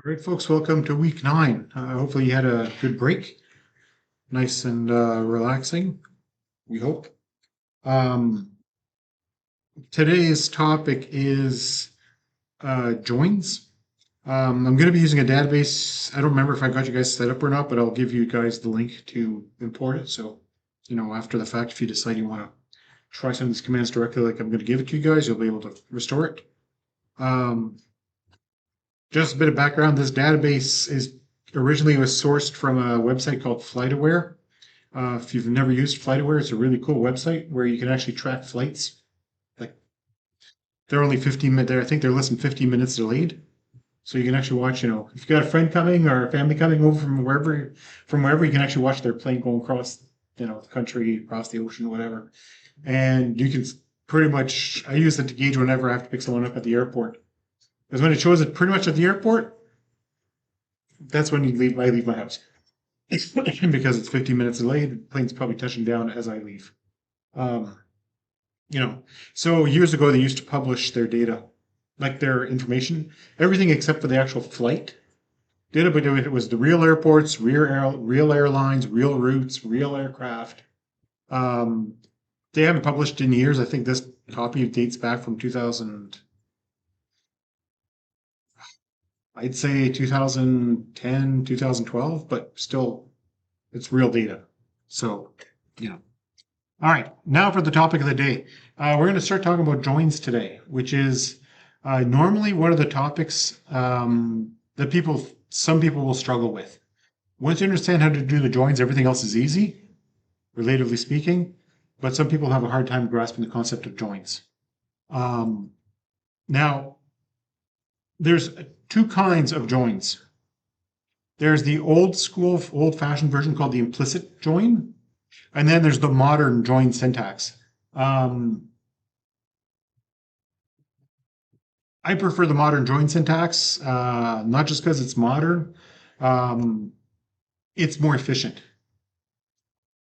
All right, folks, welcome to week 9. Hopefully, you had a good break, nice and relaxing, we hope. Um, Today's topic is joins. I'm going to be using a database. I don't remember if I got you guys set up or not, but I'll give you guys the link to import it. So, after the fact, if you decide you want to try some of these commands directly, like I'm going to give it to you guys, you'll be able to restore it. Um, Just a bit of background, this database is originally was sourced from a website called FlightAware. If you've never used FlightAware, it's a really cool website where you can actually track flights. Like they're only 15 minutes. I think they're less than 15 minutes delayed. So you can actually watch, if you've got a friend coming or a family coming over from wherever, you can actually watch their plane going across, the country, across the ocean, whatever. And you can pretty much, I use it to gauge whenever I have to pick someone up at the airport. Because when it shows it pretty much at the airport, that's when I leave my house. Because it's 15 minutes delayed, the plane's probably touching down as I leave. Um, you know, so years ago they used to publish their data, like their information, everything except for the actual flight data, but it was the real airports, real airlines, real routes, real aircraft. Um, they haven't published in years. I think this copy dates back from 2000, I'd say 2010, 2012, but still, it's real data. So, you know. All right, now for the topic of the day. We're going to start talking about joins today, which is normally one of the topics that some people will struggle with. Once you understand how to do the joins, everything else is easy, relatively speaking, but some people have a hard time grasping the concept of joins. Now, there's two kinds of joins. There's the old school, old fashioned version called the implicit join, and then there's the modern join syntax. Um, I prefer the modern join syntax, not just because it's modern, um, it's more efficient.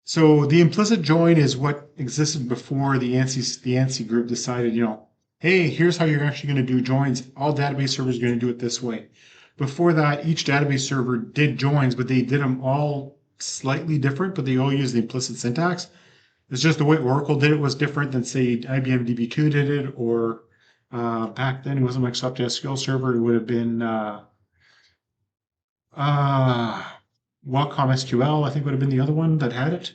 So the implicit join is what existed before the ANSI group decided, hey, here's how you're actually going to do joins. All database servers are going to do it this way. Before that, each database server did joins, but they did them all slightly different, but they all use the implicit syntax. It's just the way Oracle did it was different than, say, IBM DB2 did it, or back then it wasn't Microsoft SQL Server. It would have been uh, Wacom SQL, I think would have been the other one that had it.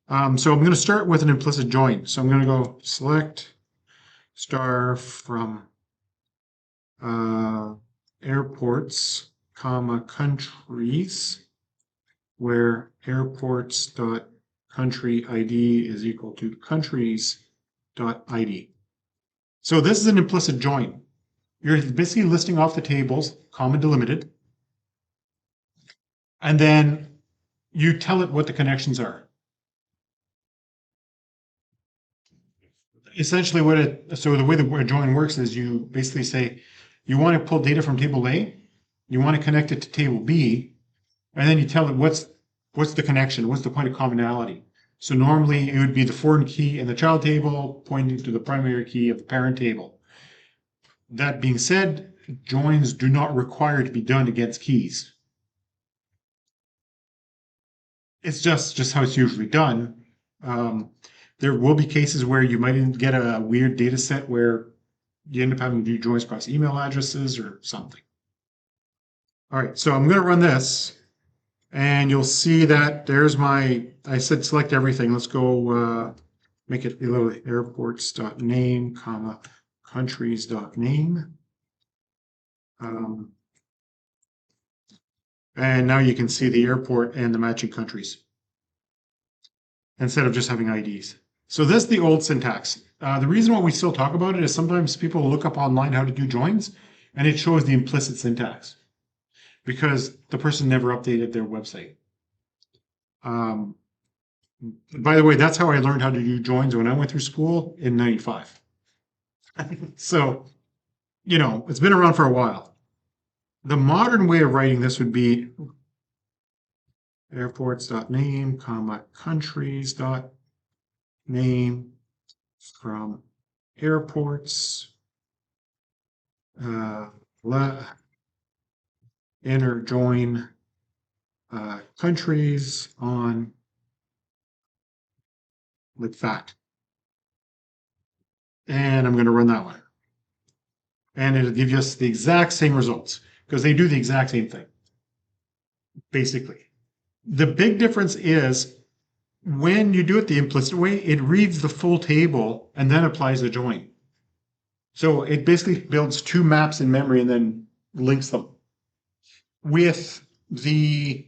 So I'm going to start with an implicit join. So I'm going to go select star from airports, comma, countries, where airports dot country ID is equal to countries dot ID. So this is an implicit join. You're basically listing off the tables, comma delimited, and then you tell it what the connections are. Essentially, so the way the join works is you basically say you want to pull data from table A, you want to connect it to table B, and then you tell it what's the connection, what's the point of commonality. So normally it would be the foreign key in the child table pointing to the primary key of the parent table. That being said, joins do not require to be done against keys. It's just how it's usually done. Um, there will be cases where you might get a weird data set where you end up having to do joins across email addresses or something. All right, so I'm going to run this, and you'll see that there's I said select everything. Let's go make it airports.name, comma, countries.name. And now you can see the airport and the matching countries instead of just having IDs. So this is the old syntax. The reason why we still talk about it is sometimes people look up online how to do joins, and it shows the implicit syntax because the person never updated their website. By the way, that's how I learned how to do joins when I went through school in 95. So, it's been around for a while. The modern way of writing this would be airports.name, comma, countries.name from airports, inner join countries on like that. And I'm going to run that one. And it'll give us the exact same results because they do the exact same thing, basically. The big difference is when you do it the implicit way, it reads the full table and then applies the join. So it basically builds two maps in memory and then links them. With the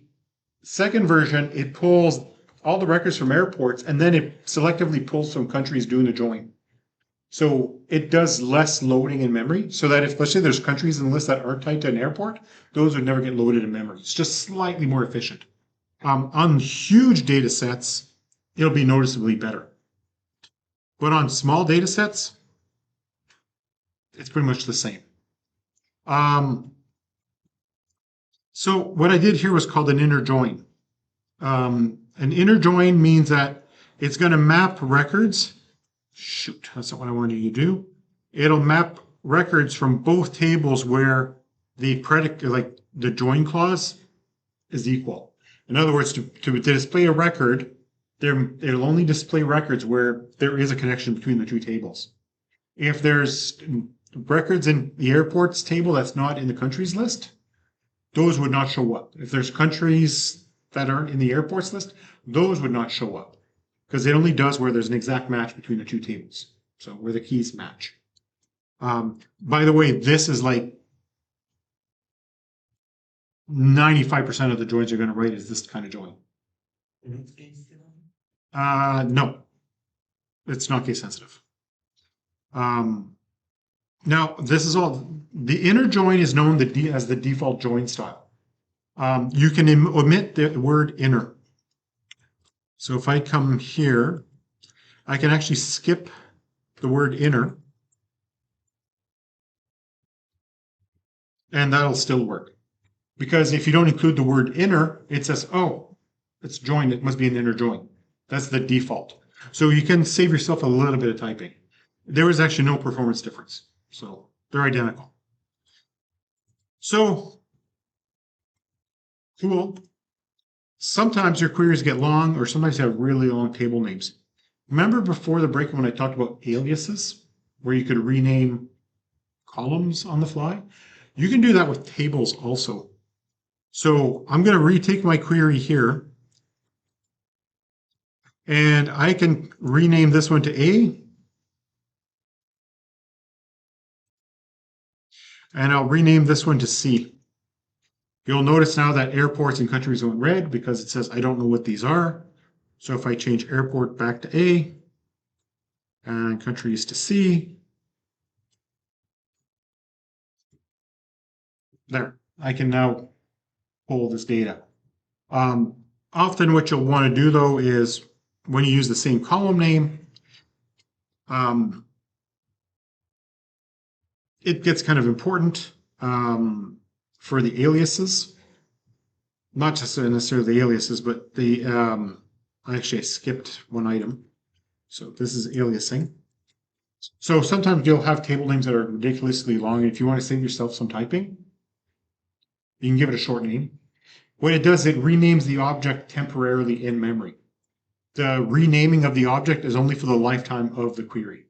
second version, it pulls all the records from airports and then it selectively pulls from countries doing the join. So it does less loading in memory so that if, let's say there's countries in the list that aren't tied to an airport, those would never get loaded in memory. It's just slightly more efficient. On huge data sets, it'll be noticeably better. But on small data sets, it's pretty much the same. So what I did here was called an inner join. An inner join means that it's going to map records. Shoot, that's not what I wanted you to do. It'll map records from both tables where the predicate, like the join clause, is equal. In other words, to display a record, it'll only display records where there is a connection between the two tables. If there's records in the airports table that's not in the countries list, those would not show up. If there's countries that aren't in the airports list, those would not show up because it only does where there's an exact match between the two tables. So where the keys match. By the way, this is like 95% of the joins you're going to write is this kind of join. No, it's not case sensitive. Now, this is all, the inner join is known as the default join style. You can omit the word inner. So if I come here, I can actually skip the word inner, and that'll still work. Because if you don't include the word inner, it says, oh, it's joined, it must be an inner join. That's the default. So you can save yourself a little bit of typing. There is actually no performance difference. So they're identical. So, cool. Sometimes your queries get long, or sometimes you have really long table names. Remember before the break when I talked about aliases, where you could rename columns on the fly? You can do that with tables also. So I'm going to retake my query here, and I can rename this one to A, and I'll rename this one to C. You'll notice now that airports and countries went red because it says I don't know what these are. So if I change airport back to A and countries to C, there, I can now pull this data. Often what you'll want to do though is when you use the same column name, it gets kind of important for the aliases. Not just necessarily the aliases, but the, actually I skipped one item. So this is aliasing. So sometimes you'll have table names that are ridiculously long. And if you want to save yourself some typing, you can give it a short name. What it does, it renames the object temporarily in memory. The renaming of the object is only for the lifetime of the query.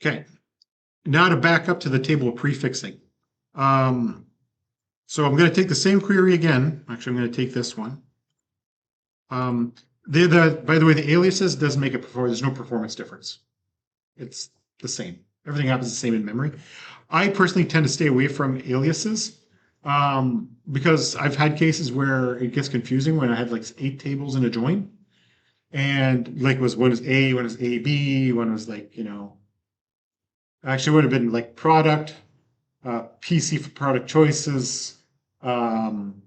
Okay, now to back up to the table of prefixing. So I'm going to take the same query again. Actually, I'm going to take this one. By the way, the aliases doesn't make it perform. There's no performance difference. It's the same. Everything happens the same in memory. I personally tend to stay away from aliases because I've had cases where it gets confusing when I had like 8 tables in a join. And like one is A, one is AB, one was like, actually would have been like product, PC for product choices. Then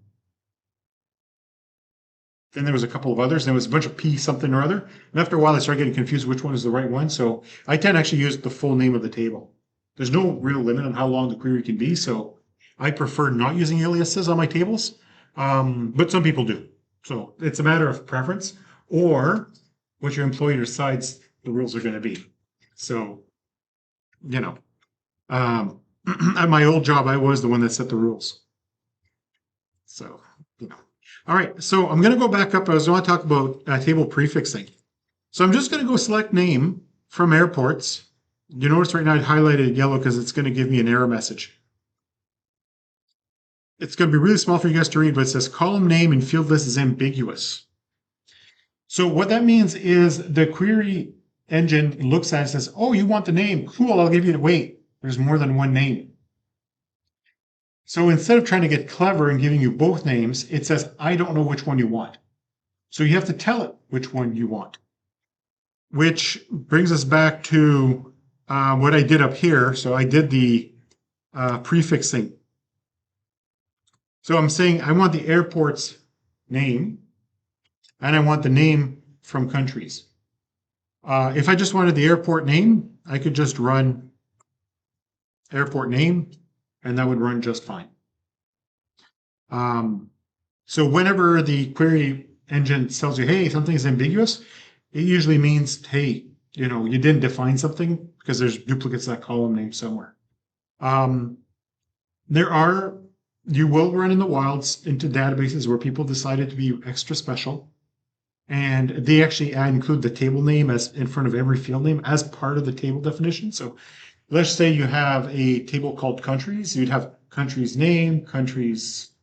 there was a couple of others. There was a bunch of P something or other. And after a while, I started getting confused which one is the right one. So I tend to actually use the full name of the table. There's no real limit on how long the query can be. So I prefer not using aliases on my tables. But some people do. So it's a matter of preference or what your employer decides the rules are going to be. So, at my old job, I was the one that set the rules. So, you know. All right, so I'm going to go back up. I was going to talk about table prefixing. So I'm just going to go select name from airports. You notice right now I highlighted yellow because it's going to give me an error message. It's going to be really small for you guys to read, but it says column name and field list is ambiguous. So what that means is the query engine looks at it and says, oh, you want the name? Cool, I'll give you the wait. There's more than one name. So instead of trying to get clever and giving you both names, it says, I don't know which one you want. So you have to tell it which one you want. Which brings us back to what I did up here. So I did the prefixing. So I'm saying I want the airport's name, and I want the name from countries. If I just wanted the airport name, I could just run airport name, and that would run just fine. So whenever the query engine tells you, hey, something is ambiguous, it usually means, hey, you know, you didn't define something because there's duplicates of that column name somewhere. You will run in the wilds into databases where people decided to be extra special, and they actually include the table name as in front of every field name as part of the table definition. So let's say you have a table called countries. You'd have countries name, countries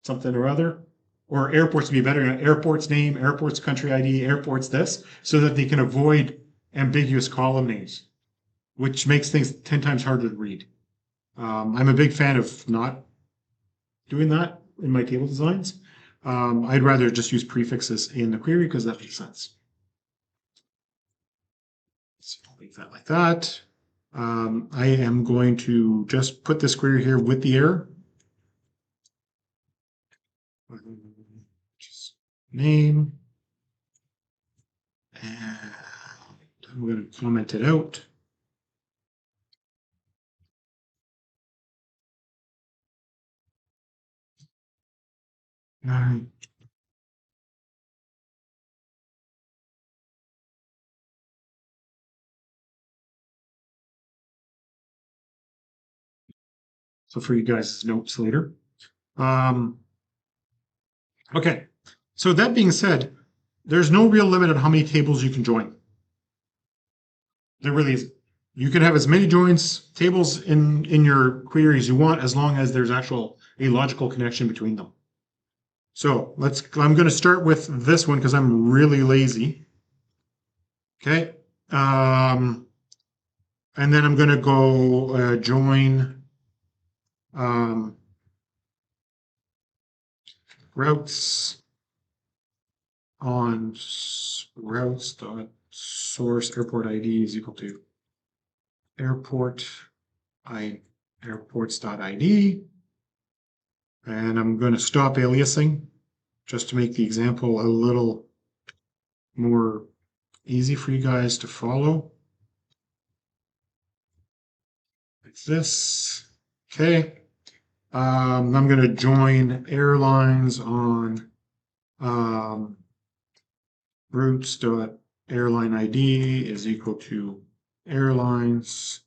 something or other, or airports would be better. Airports name, airports country ID, airports this, so that they can avoid ambiguous column names, which makes things 10 times harder to read. I'm a big fan of not doing that in my table designs. I'd rather just use prefixes in the query because that makes sense. So I'll leave that like that. I am going to just put this query here with the error. Just name. And I'm going to comment it out. All right. So for you guys' notes later. Okay. So that being said, there's no real limit on how many tables you can join. There really is. You can have as many tables in your query as you want, as long as there's a logical connection between them. So I'm going to start with this one because I'm really lazy. Okay. And then I'm going to go join routes on routes.source airport ID is equal to airports.id. And I'm going to stop aliasing just to make the example a little more easy for you guys to follow. Like this. Okay. I'm going to join airlines on routes.airline ID is equal to airlines.id.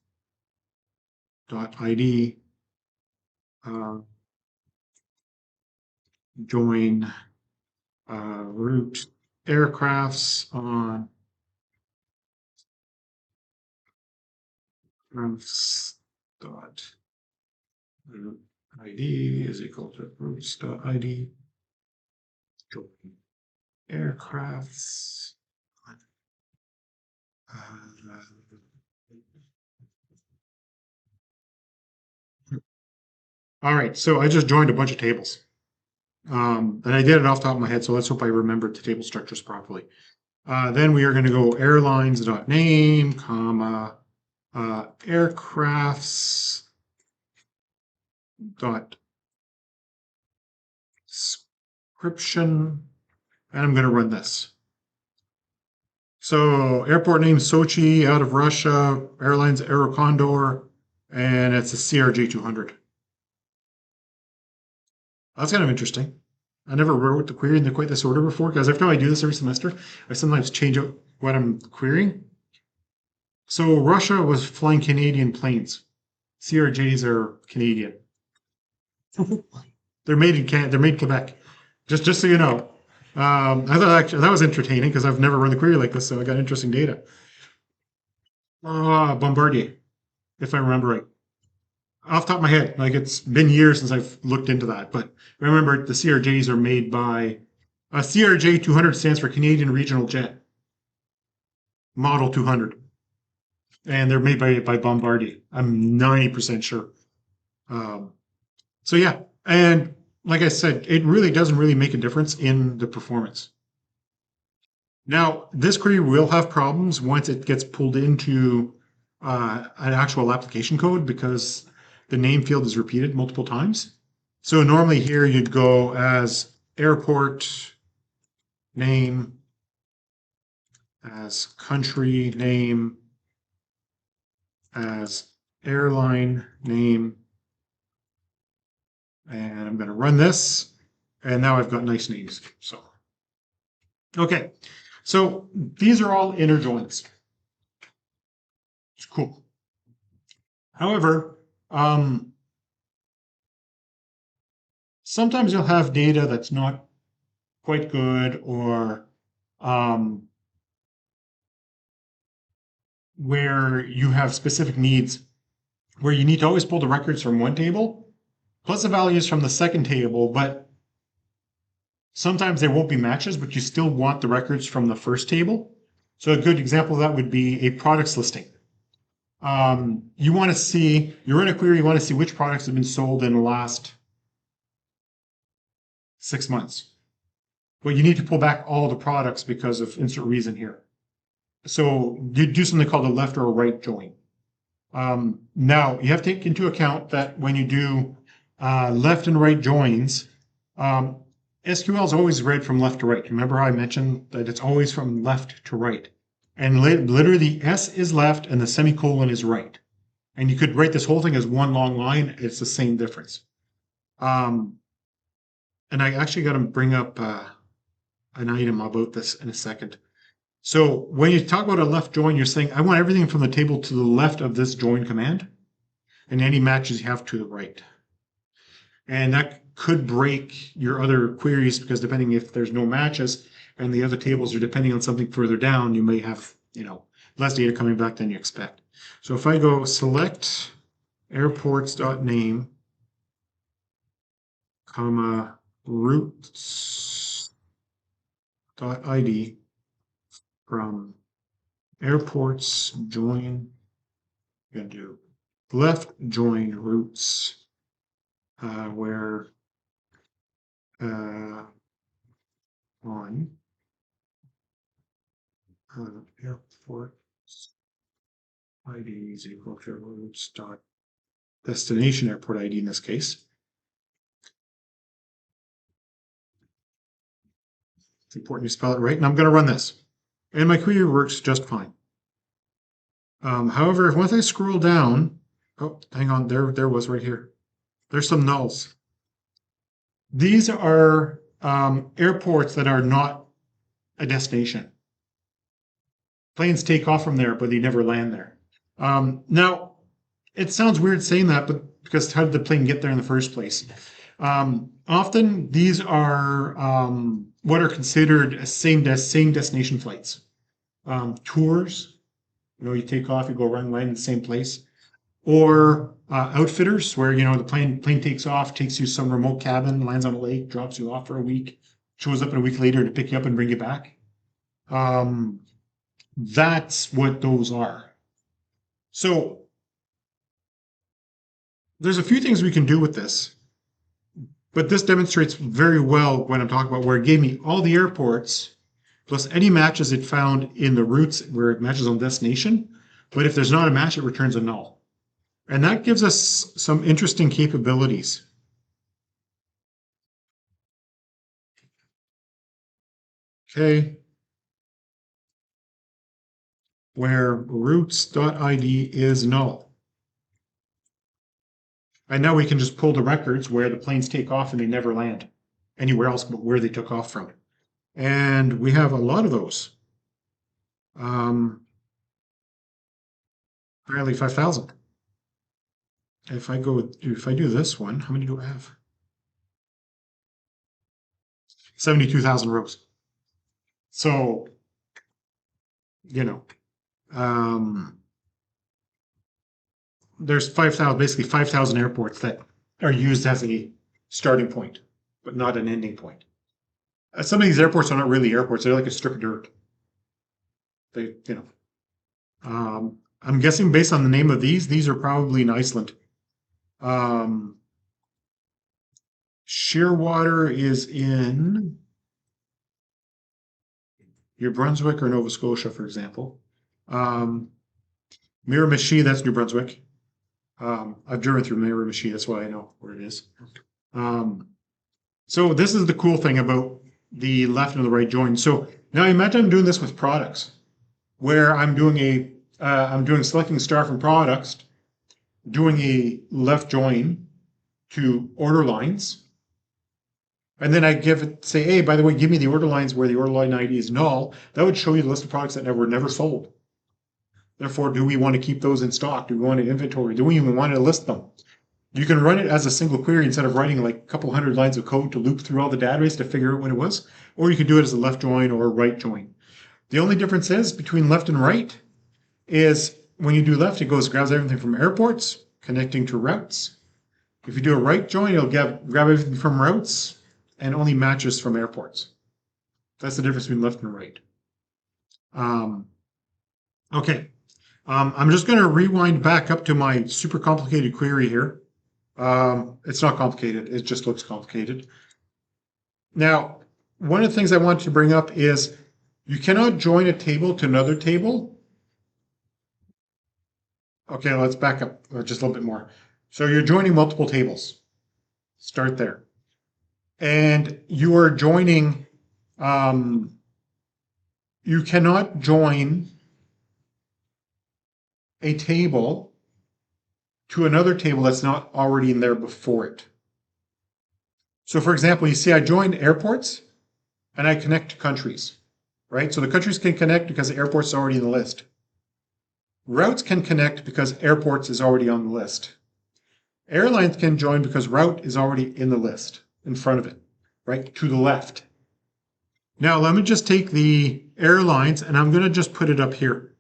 Join route aircrafts on routes.id is equal to routes.id. Join aircrafts. All right, so I just joined a bunch of tables. And I did it off the top of my head, so let's hope I remembered the table structures properly. Then we are going to go airlines.name, comma, aircrafts dot description, and I'm going to run this. So airport name Sochi out of Russia, airlines Aerocondor, and it's a CRJ200. That's kind of interesting. I never wrote the query in quite this order before, because every time I do this every semester, I sometimes change out what I'm querying. So Russia was flying Canadian planes. CRJs are Canadian. They're made in They're made in Quebec. Just so you know. I thought actually that was entertaining because I've never run the query like this, so I got interesting data. Bombardier, if I remember right. Off the top of my head, like it's been years since I've looked into that, but remember the CRJs are made by CRJ 200 stands for Canadian Regional Jet Model 200, and they're made by Bombardier. I'm 90% sure. Um, so yeah, and like I said, it really doesn't really make a difference in the performance. Now, this query will have problems once it gets pulled into an actual application code because the name field is repeated multiple times. So normally here you'd go as airport name, as country name, as airline name, and I'm going to run this, and now I've got nice names. So, okay, so these are all inner joins. It's cool. However, sometimes you'll have data that's not quite good or where you have specific needs where you need to always pull the records from one table plus the values from the second table, but sometimes there won't be matches, but you still want the records from the first table. So a good example of that would be a products listing. You want to see, you're in a query, you want to see which products have been sold in the last 6 months. But you need to pull back all the products because of insert reason here. So you do something called a left or a right join. Now, you have to take into account that when you do left and right joins, SQL is always read from left to right. Remember how I mentioned that it's always from left to right? And literally the S is left and the semicolon is right. And you could write this whole thing as one long line. It's the same difference. And I actually got to bring up an item about this in a second. So when you talk about a left join, you're saying, I want everything from the table to the left of this join command and any matches you have to the right. And that could break your other queries because depending if there's no matches and the other tables are depending on something further down, you may have, less data coming back than you expect. So if I go select airports.name, comma, routes.id from airports join, I'm going to do left join routes where on airports ID is equal to routes dot destination airport ID in this case. It's important you spell it right, and I'm going to run this. And my query works just fine. However, once I scroll down, oh, hang on, there was right here. There's some nulls. These are airports that are not a destination. Planes take off from there, but they never land there. Now, it sounds weird saying that, but because how did the plane get there in the first place? Often these are what are considered same destination flights. Tours, you take off, you go around, land in the same place. Or outfitters, where the plane takes off, takes you some remote cabin, lands on a lake, drops you off for a week, shows up a week later to pick you up and bring you back. That's what those are. So there's a few things we can do with this, but this demonstrates very well when I'm talking about where it gave me all the airports plus any matches it found in the routes where it matches on destination. But if there's not a match, it returns a null. And that gives us some interesting capabilities. Okay. Where routes.id is null. And now we can just pull the records where the planes take off and they never land anywhere else but where they took off from. And we have a lot of those. Apparently 5,000. if I do this one, how many do I have? 72,000 rows. So, you know, um, there's 5,000, basically 5,000 airports that are used as a starting point, but not an ending point. Some of these airports are not really airports; they're like a strip of dirt. They, I'm guessing based on the name of these are probably in Iceland. Shearwater is in New Brunswick or Nova Scotia, for example. Miramichi, that's New Brunswick. I've driven through Miramichi, that's why I know where it is. So this is the cool thing about the left and the right join. So now imagine I'm doing this with products, where I'm doing selecting star from products, doing a left join to order lines, and then I say, hey, by the way, give me the order lines where the order line ID is null. That would show you the list of products that were never sold. Therefore, do we want to keep those in stock? Do we want to inventory? Do we even want to list them? You can run it as a single query instead of writing like a couple hundred lines of code to loop through all the database to figure out what it was. Or you can do it as a left join or a right join. The only difference is between left and right is when you do left, it grabs everything from airports, connecting to routes. If you do a right join, it'll grab everything from routes and only matches from airports. That's the difference between left and right. Okay. I'm just going to rewind back up to my super complicated query here. It's not complicated. It just looks complicated. Now, one of the things I want to bring up is you cannot join a table to another table. Okay, let's back up just a little bit more. So you're joining multiple tables. Start there. And you are joining, you cannot join a table to another table that's not already in there before it. So for example, you see I joined airports and I connect to countries, right? So the countries can connect because the airports are already in the list. Routes can connect because airports is already on the list. Airlines can join because route is already in the list, in front of it, right? To the left. Now let me just take the airlines and I'm going to just put it up here.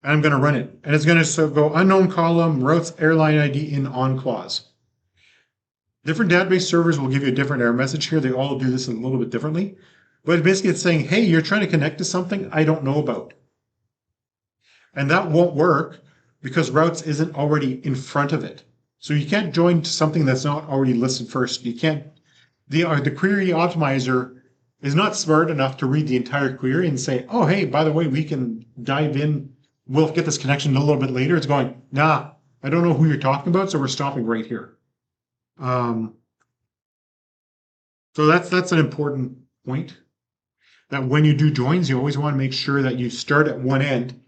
And I'm going to run it. And it's going to go unknown column, routes airline ID in on clause. Different database servers will give you a different error message here. They all do this a little bit differently. But basically it's saying, hey, you're trying to connect to something I don't know about. And that won't work because routes isn't already in front of it. So you can't join to something that's not already listed first. You can't, the query optimizer is not smart enough to read the entire query and say, oh, hey, by the way, we can dive in. We'll get this connection a little bit later. It's going, nah, I don't know who you're talking about, so we're stopping right here. So that's an important point, that when you do joins, you always want to make sure that you start at one end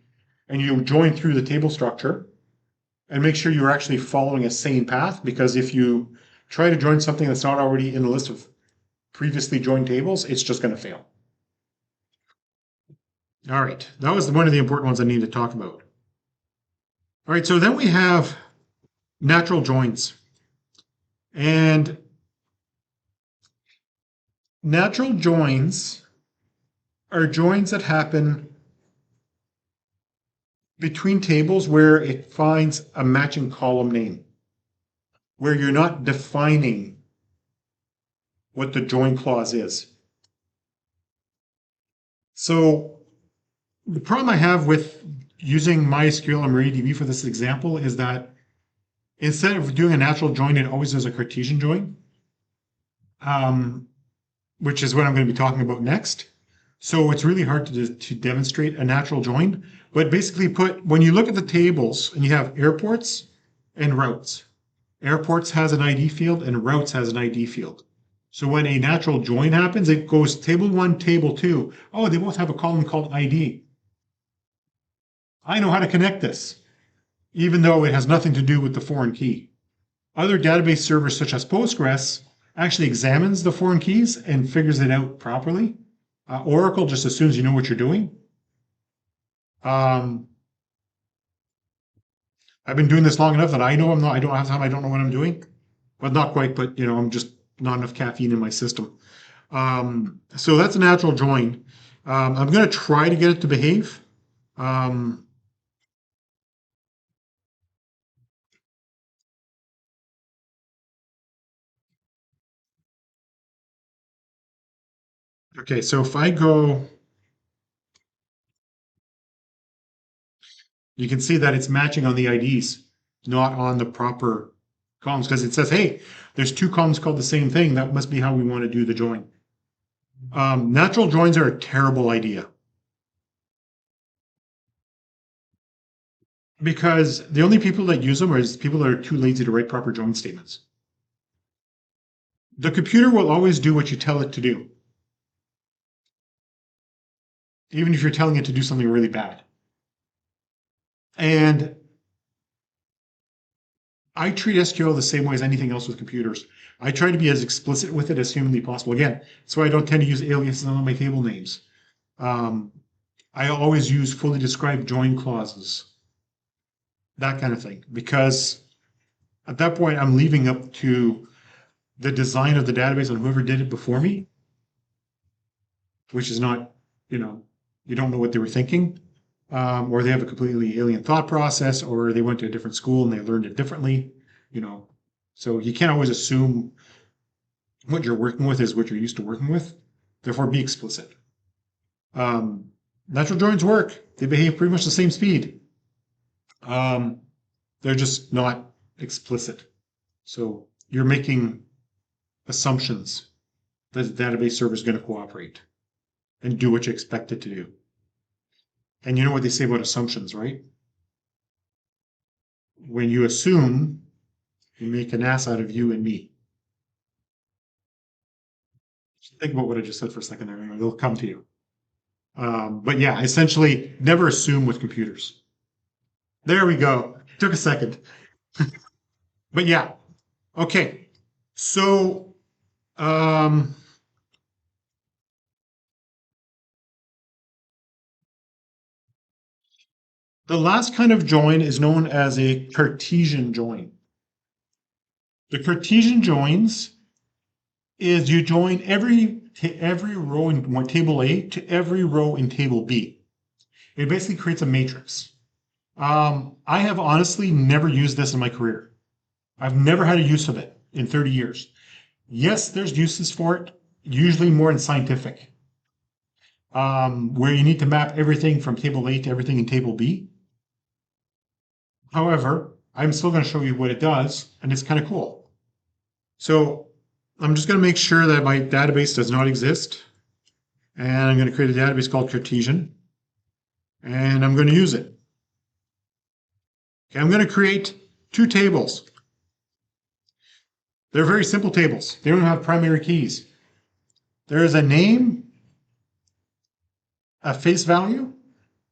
and you join through the table structure and make sure you're actually following a sane path, because if you try to join something that's not already in the list of previously joined tables, it's just going to fail. All right, that was one of the important ones I need to talk about. All right, so then we have natural joins. And natural joins are joins that happen between tables where it finds a matching column name, where you're not defining what the join clause is. So the problem I have with using MySQL and MariaDB for this example is that instead of doing a natural join, it always does a Cartesian join, which is what I'm going to be talking about next. So it's really hard to demonstrate a natural join. But basically when you look at the tables and you have airports and routes, airports has an ID field and routes has an ID field. So when a natural join happens, it goes table 1, table 2. Oh, they both have a column called ID. I know how to connect this, even though it has nothing to do with the foreign key. Other database servers such as Postgres actually examines the foreign keys and figures it out properly. Oracle just assumes you know what you're doing. I've been doing this long enough that I know I don't have time, I don't know what I'm doing. But not quite, but I'm just not enough caffeine in my system. So that's a natural join. I'm going to try to get it to behave. Um, okay, so if I go, you can see that it's matching on the IDs, not on the proper columns, because it says, hey, there's two columns called the same thing. That must be how we want to do the join. Natural joins are a terrible idea because the only people that use them are people that are too lazy to write proper join statements. The computer will always do what you tell it to do, even if you're telling it to do something really bad. And I treat SQL the same way as anything else with computers. I try to be as explicit with it as humanly possible. Again, that's why I don't tend to use aliases on my table names. Um, I always use fully described join clauses, that kind of thing, because at that point I'm leaving up to the design of the database on whoever did it before me, which is not, you know, you don't know what they were thinking, or they have a completely alien thought process, or they went to a different school and they learned it differently, you know. So you can't always assume what you're working with is what you're used to working with. Therefore, be explicit. Um, Natural joins work. They behave pretty much the same speed. Um, they're just not explicit. So you're making assumptions that the database server is going to cooperate and do what you expect it to do. And you know what they say about assumptions, right? When you assume, you make an ass out of you and me. Just think about what I just said for a second there. It'll come to you. But yeah, essentially, never assume with computers. There we go. Took a second. But yeah, okay. So um, the last kind of join is known as a Cartesian join. The Cartesian joins is you join every row in table A to every row in table B. It basically creates a matrix. I have honestly never used this in my career. I've never had a use of it in 30 years. Yes, there's uses for it, usually more in scientific, where you need to map everything from table A to everything in table B. However, I'm still going to show you what it does, and it's kind of cool. So I'm just going to make sure that my database does not exist, and I'm going to create a database called Cartesian, and I'm going to use it. Okay, I'm going to create two tables. They're very simple tables. They don't have primary keys. There is a name, a face value,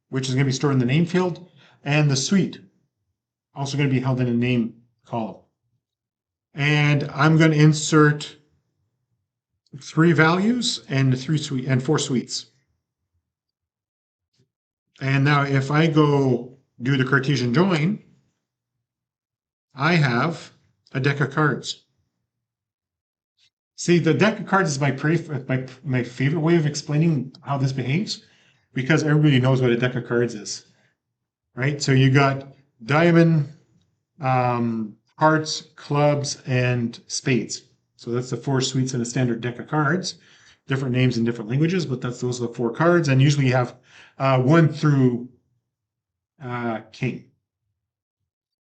which is going to be stored in the name field, and the suite, also going to be held in a name column. And I'm going to insert three values and four suites. And now if I go do the Cartesian join, I have a deck of cards. See, the deck of cards is my favorite way of explaining how this behaves because everybody knows what a deck of cards is, right? So you got diamond, hearts, clubs, and spades. So that's the four suites in a standard deck of cards. Different names in different languages, but those are the four cards. And usually you have one through king.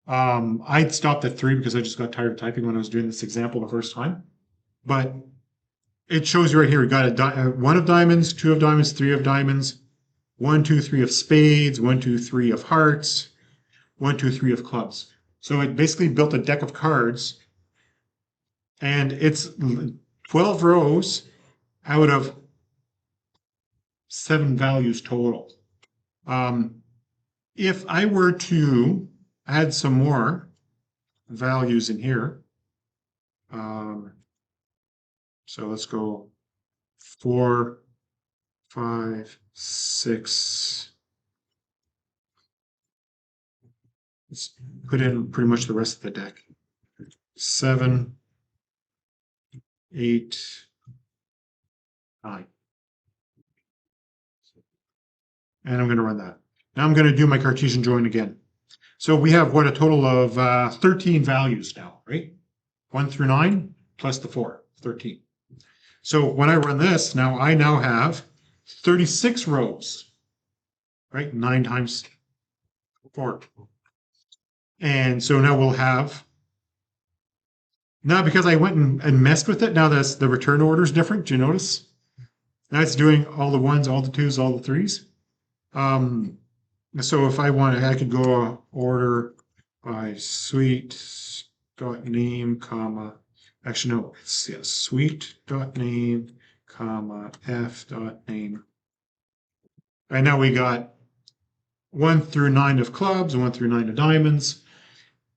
I stopped at three because I just got tired of typing when I was doing this example the first time. But it shows you right here. We got one of diamonds, two of diamonds, three of diamonds, one, two, three of spades, one, two, three of hearts, one, two, three of clubs. So it basically built a deck of cards, and it's 12 rows out of 7 values total. If I were to add some more values in here, so let's go 4, 5, 6, Let's put in pretty much the rest of the deck. 7, 8, 9. And I'm going to run that. Now I'm going to do my Cartesian join again. So we have what, a total of 13 values now, right? 1 through 9 plus the 4, 13. So when I run this, I now have 36 rows, right? 9 times 4. And so now we'll have, now because I went and messed with it, now that's the return order is different. Do you notice? Now it's doing all the 1s, all the 2s, all the 3s. So if I wanted, I could go order by suite.name, comma, actually no, it's suite.name, comma, f.name. And now we got 1 through 9 of clubs and 1 through 9 of diamonds.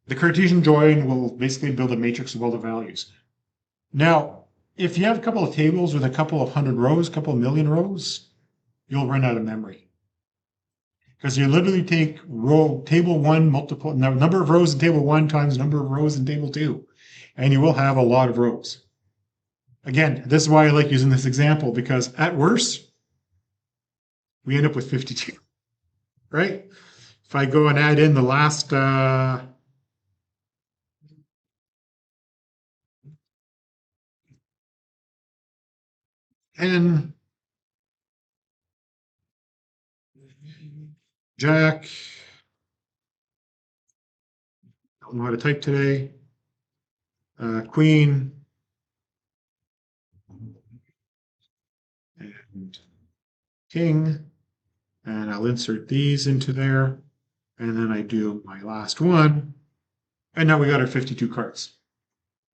The Cartesian join will basically build a matrix of all the values. Now, if you have a couple of tables with a couple of 100 rows, a couple of million rows, you'll run out of memory. Because you literally take table 1, multiple number of rows in table 1 times number of rows in table 2, and you will have a lot of rows. Again, this is why I like using this example, because at worst, we end up with 52, right? If I go and add in the last N, Jack, don't know how to type today, Queen, and King, and I'll insert these into there, and then I do my last one, and now we got our 52 cards,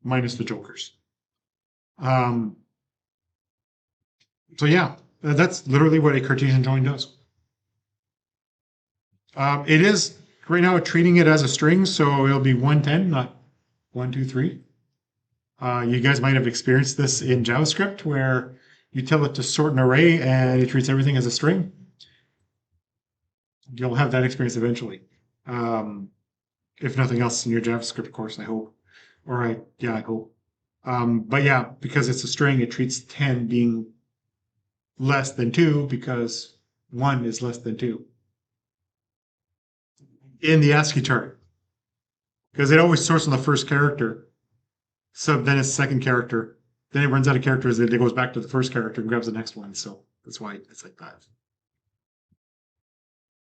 minus the jokers. So yeah, that's literally what a Cartesian join does. It is right now treating it as a string, so it'll be 110, not 1, 2, 3. You guys might have experienced this in JavaScript where you tell it to sort an array and it treats everything as a string. You'll have that experience eventually. If nothing else in your JavaScript course, I hope. I hope. But yeah, because it's a string, it treats 10 being less than 2 because 1 is less than 2 in the ASCII chart. Because it always sorts on the first character. So then it's second character. Then it runs out of characters. It goes back to the first character and grabs the next one. So that's why it's like that.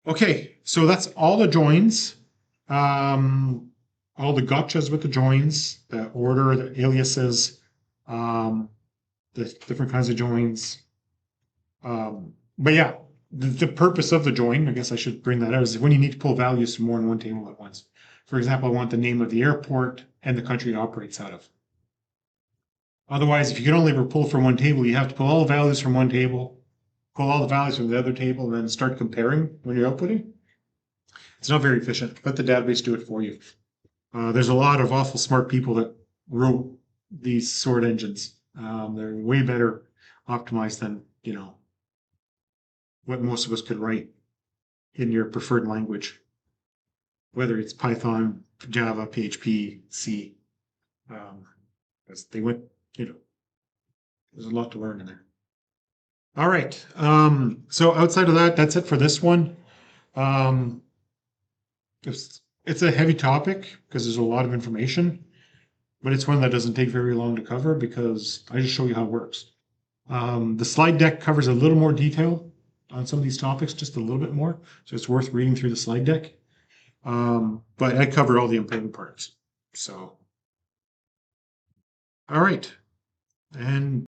Okay, so that's all the joins. All the gotchas with the joins, the order, the aliases, the different kinds of joins. But yeah, the purpose of the join, I guess I should bring that out, is when you need to pull values from more than one table at once. For example, I want the name of the airport and the country it operates out of. Otherwise, if you can only ever pull from one table, you have to pull all the values from one table, pull all the values from the other table, and then start comparing when you're outputting. It's not very efficient. Let the database do it for you. There's a lot of awful smart people that wrote these sort engines. They're way better optimized than, what most of us could write in your preferred language, whether it's Python, Java, PHP, C. As they went, there's a lot to learn in there. All right. So outside of that, that's it for this one. It's a heavy topic because there's a lot of information, but it's one that doesn't take very long to cover because I just show you how it works. The slide deck covers a little more detail on some of these topics, just a little bit more. So it's worth reading through the slide deck. But I covered all the important parts. So, all right. And